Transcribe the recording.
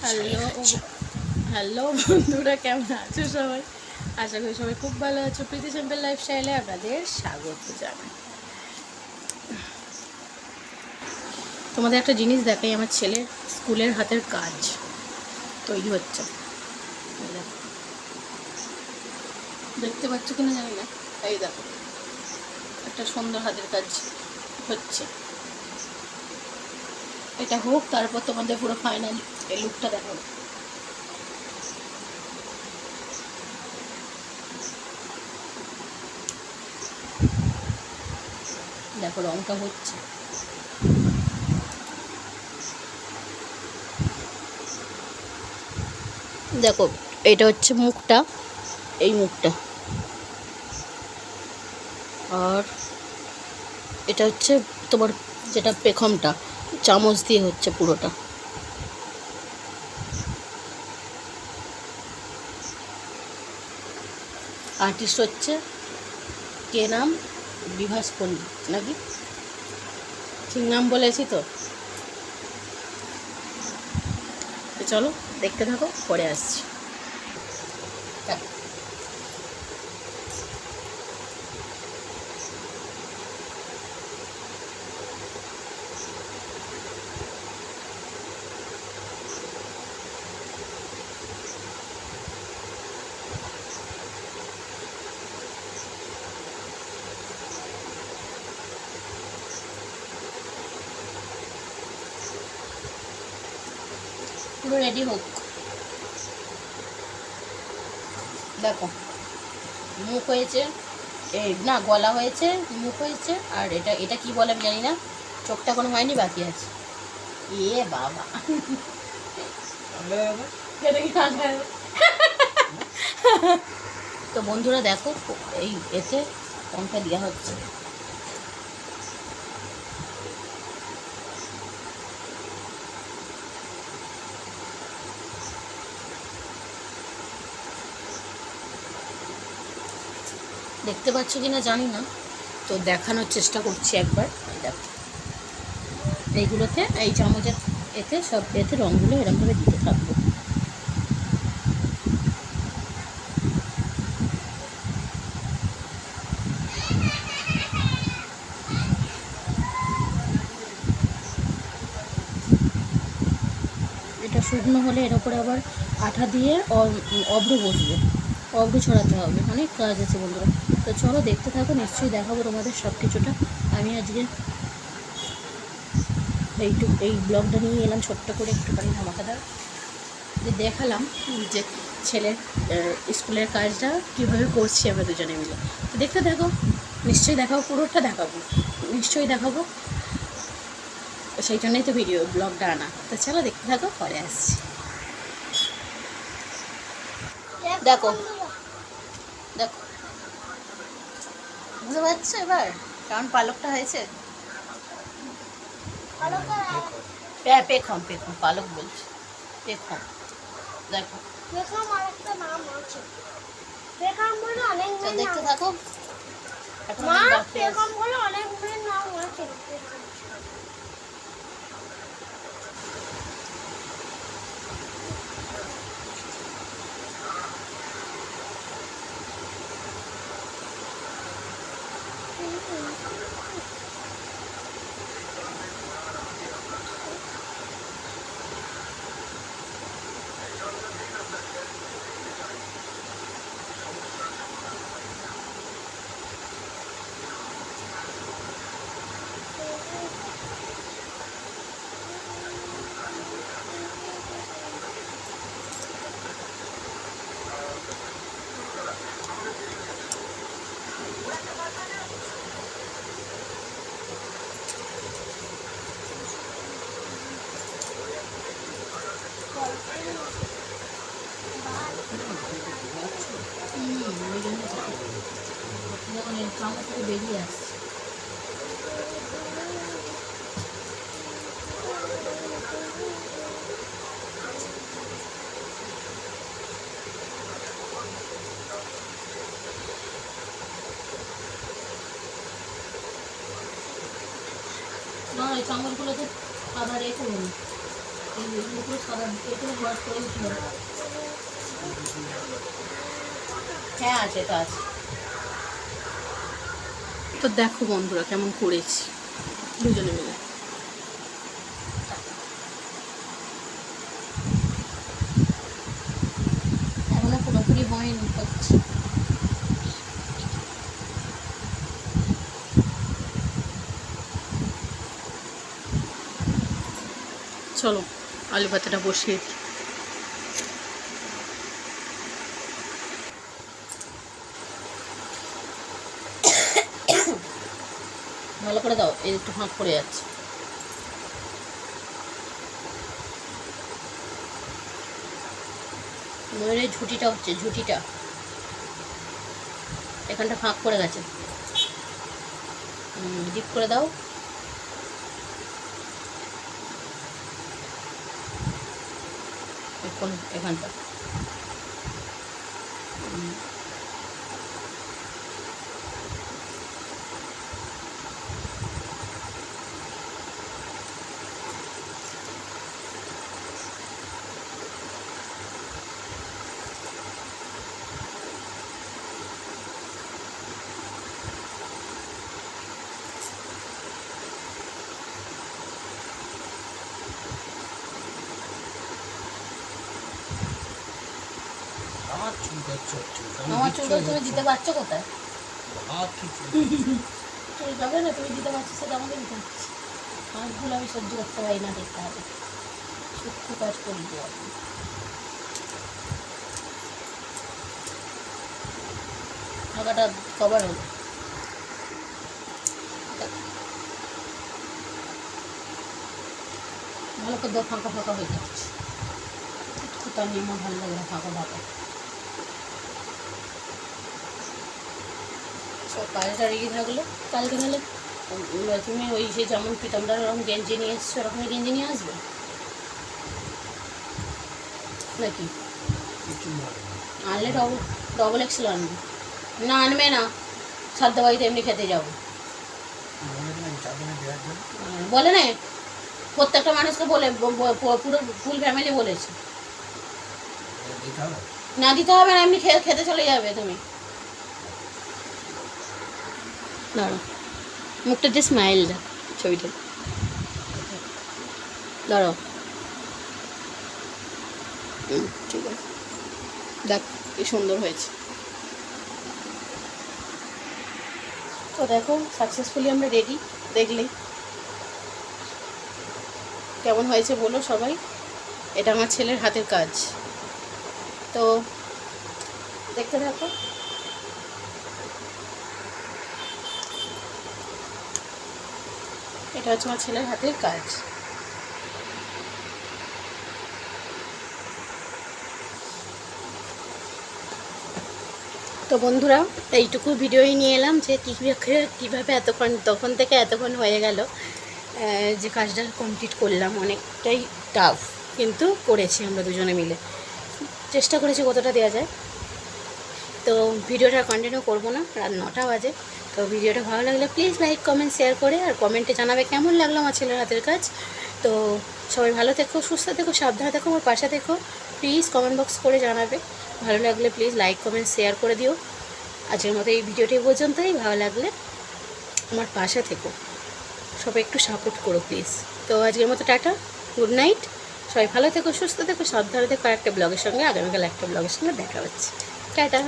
Hello hello বন্ধুরা, কেমন আছো সবাই? আশা করি সবাই খুব ভালো আছো। প্রীতি সিম্পল লাইফস্টাইলে আপনাদের স্বাগত জানাই। তোমাদের একটা জিনিস দেখাই, আমার ছেলের স্কুলের হাতের কাজ তৈরি হচ্ছে। দেখতে পাচ্ছ কিনা জানি না, এই দেখো একটা সুন্দর হাতের কাজ হচ্ছে। এটা হোক, তারপর তোমাদের পুরো ফাইনাল এই লুকটা দেখাবো। দেখো রংটা হচ্ছে, দেখো এটা হচ্ছে মুখটা, এই মুখটা, আর এটা হচ্ছে তোমার যেটা পেখমটা, চামচ দিয়ে হচ্ছে পুরোটা। আর্টিস্ট হচ্ছে কে নাম, বিভাস পণ্ডিত নাকি, ঠিক নাম বলেছি তো? চলো দেখতে থাকো, পরে আসছি। পুরো রেডি হোক। দেখো মুখ হয়েছে, এই না গলা হয়েছে, মুখ হয়েছে, আর এটা এটা কি বলে আমি জানি না, চোখটা কোনো হয়নি, বাকি আছে। এ বাবা, তো বন্ধুরা দেখো এই এতে রংটা দেওয়া হচ্ছে। দেখতে পাচ্ছ কিনা জানি না, তো দেখানোর চেষ্টা করছি একবার। দেখো এইগুলোতে, এই চামচের এতে সব এতে রঙগুলো এরকমভাবে দিতে থাকবো। এটা শুকনো হলে এর ওপরে আবার আঠা দিয়ে অব্র বসবে, অব্র ছড়াতে হবে, অনেক কাজ আছে বন্ধুরা। তো চলো দেখতে থাকো, নিশ্চয়ই দেখাবো তোমাদের সব কিছুটা। আমি আজকে এই ব্লগটা নিয়ে এলাম ছোট্ট করে একটুখানি ধামাকাদার, যে দেখালাম যে ছেলের স্কুলের কাজটা কীভাবে করছি আমরা দুজনে মিলে। তো দেখতে থাকো, নিশ্চয়ই দেখাবো, পুরোটা দেখাবো, নিশ্চয়ই দেখাবো। সেই জন্যই তো ভিডিও ব্লগটা আনা। তো চলো দেখতে থাকো, পরে আসছি। দেখো দেখো, বুঝতে পারছো এবার কেমন পালকটা হয়েছে? পেখম, পেখম, পালক বলছি, পেখম। দেখো দেখতে থাকো, এখন যখন এই চামচ থেকে বেরিয়ে আসছে, না এই চামচগুলোতে আবার রেখে দেবো। হ্যাঁ আছে তো আছে। তো দেখো বন্ধুরা কেমন করেছি দুজনে মিলে। এখনো পুরোপুরি হয়নি, হচ্ছে। চলো আলু ভাতাটা বসিয়ে দিই। ভালো করে দাও, এই একটু ফাঁক পড়ে যাচ্ছে। ময়ূরের ঝুঁটিটা হচ্ছে, ঝুঁটিটা এখানটা ফাঁক পড়ে গেছে। ডিপ করে দাও। এখানটা আমার চুল তুমি দিতে পারছো কোথায়? চুল যাবে না, তুমি দিতে পারছো সেটা আমাকে দিতে হচ্ছে। হাতগুলো আমি সহ্য করতে পারি না, দেখতে হবে। সত্যি কাজ করি তো আপনি। টাকাটা কভার হলো। ভালো করে দাও, ফাঁকা ফাঁকা হয়ে যাচ্ছে। কোথাও নিয়ে আমার ভালো লাগে না ফাঁকা ফাঁকা। সব কাজটা রেগে থাকলো। কালকে তাহলে তুমি ওই যে যেমন পিতাম্বর ওরকম গেঞ্জি নিয়ে এসছো, ওরকমই গেঞ্জি নিয়ে আসবে নাকি? আনলে ডবল এক্সেল আনবে না? আনবে না, সাধ্য বাড়িতে এমনি খেতে যাবো বলে না। প্রত্যেকটা মানুষকে বলে, পুরো ফুল ফ্যামিলি বলেছে। না দিতে হবে না, এমনি খেতে চলে যাবে তুমি। দাঁড়ো, মুখটা দিয়ে স্মাইল দাও, ছবিটা দাঁড়াও। ঠিক আছে, দেখ কি সুন্দর হয়েছে। তো দেখো সাকসেসফুলি আমরা রেডি। দেখলে কেমন হয়েছে বলো সবাই। এটা আমার ছেলের হাতের কাজ, তো দেখতে থাকো। এটা হচ্ছে আমার ছেলের হাতের কাজ। তো বন্ধুরা এইটুকু ভিডিওই নিয়ে এলাম যে কীভাবে এতক্ষণ তখন থেকে এতক্ষণ হয়ে গেল যে কাজটা কমপ্লিট করলাম। অনেকটাই টাফ, কিন্তু করেছি আমরা দুজনে মিলে, চেষ্টা করেছি কতটা দেওয়া যায়। তো ভিডিওটা কন্টিনিউ করবো না, রাত 9টা বাজে। তো ভিডিওটা ভালো লাগলে প্লিজ লাইক কমেন্ট শেয়ার করে, আর কমেন্টে জানাবে কেমন লাগলো আমার ছেলের হাতের কাজ। তো সবাই ভালো থেকো, সুস্থ থেকো, সাবধানে থেকো, আমার পাশে থেকো। প্লিজ কমেন্ট বক্স করে জানাবে। ভালো লাগলে প্লিজ লাইক কমেন্ট শেয়ার করে দিও। আজকের মতো এই ভিডিওটি পর্যন্তই। ভালো লাগলে আমার পাশে থেকো, সবাই একটু সাপোর্ট করো প্লিজ। তো আজকের মতো টাটা, গুড নাইট। সবাই ভালো থেকো, সুস্থ থেকো, সাবধানে থেকো। আর একটা ব্লগের সঙ্গে, আগামীকাল একটা ব্লগের সঙ্গে দেখা হচ্ছে। টাটা।